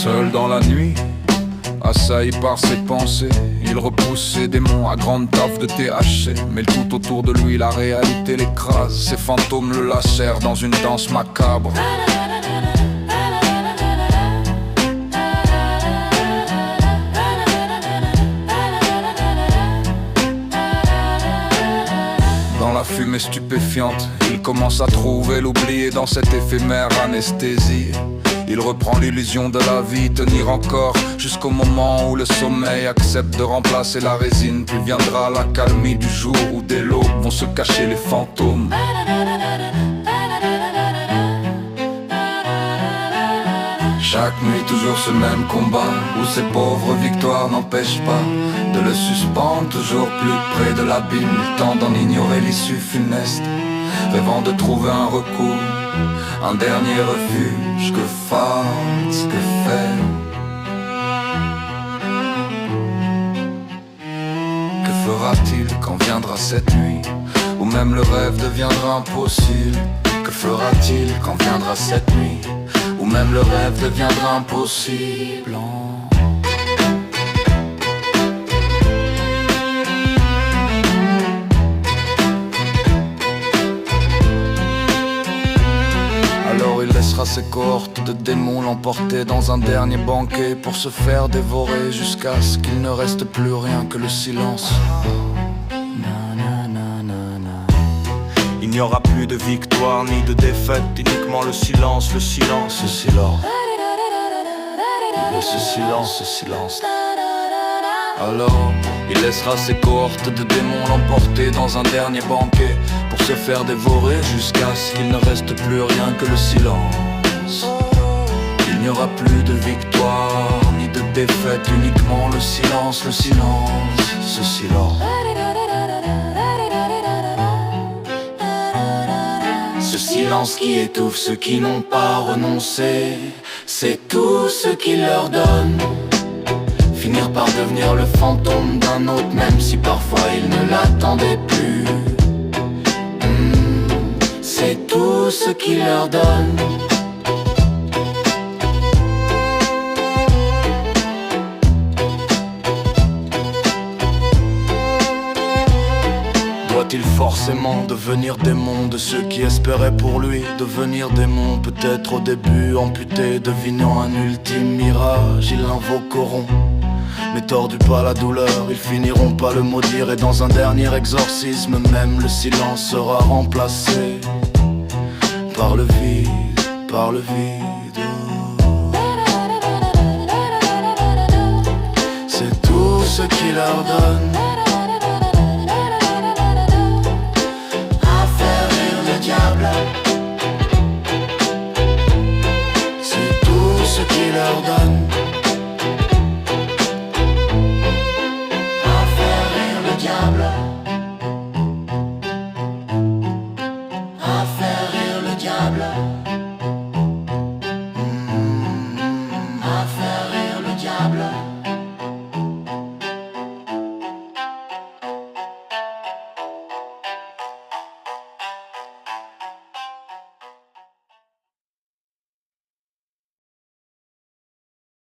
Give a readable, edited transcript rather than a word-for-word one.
Seul dans la nuit, assailli par ses pensées, il repousse ses démons à grande taf de THC. Mais tout autour de lui, la réalité l'écrase. Ses fantômes le lacèrent dans une danse macabre. Dans la fumée stupéfiante, il commence à trouver l'oubli. Et dans cette éphémère anesthésie, il reprend l'illusion de la vie, tenir encore jusqu'au moment où le sommeil accepte de remplacer la résine. Puis viendra la calmie du jour où dès l'aube vont se cacher les fantômes. Chaque nuit toujours ce même combat, où ces pauvres victoires n'empêchent pas de le suspendre toujours plus près de l'abîme. Il tente d'en ignorer l'issue funeste, rêvant de trouver un recours, un dernier refuge. Que fasse, que faire? Que fera-t-il quand viendra cette nuit où même le rêve deviendra impossible? Que fera-t-il quand viendra cette nuit où même le rêve deviendra impossible? Alors il laissera ses cohortes de démons l'emporter dans un dernier banquet pour se faire dévorer jusqu'à ce qu'il ne reste plus rien que le silence. Il n'y aura plus de victoire ni de défaite, uniquement le silence, le silence, le silence. Ce silence, ce silence. Alors, il laissera ses cohortes de démons l'emporter dans un dernier banquet pour se faire dévorer jusqu'à ce qu'il ne reste plus rien que le silence. Il n'y aura plus de victoire ni de défaite, uniquement le silence, ce silence. Ce silence qui étouffe ceux qui n'ont pas renoncé, c'est tout ce qu'il leur donne. Finir par devenir le fantôme d'un autre, même si parfois il ne l'attendait plus. C'est tout ce qu'il leur donne. Doit-il forcément devenir démon de ceux qui espéraient pour lui devenir démon? Peut-être au début amputé, devinant un ultime mirage, ils l'invoqueront. Mais tordus par la douleur, ils finiront par le maudire. Et dans un dernier exorcisme, même le silence sera remplacé par le vide, par le vide. C'est tout ce qu'il leur donne.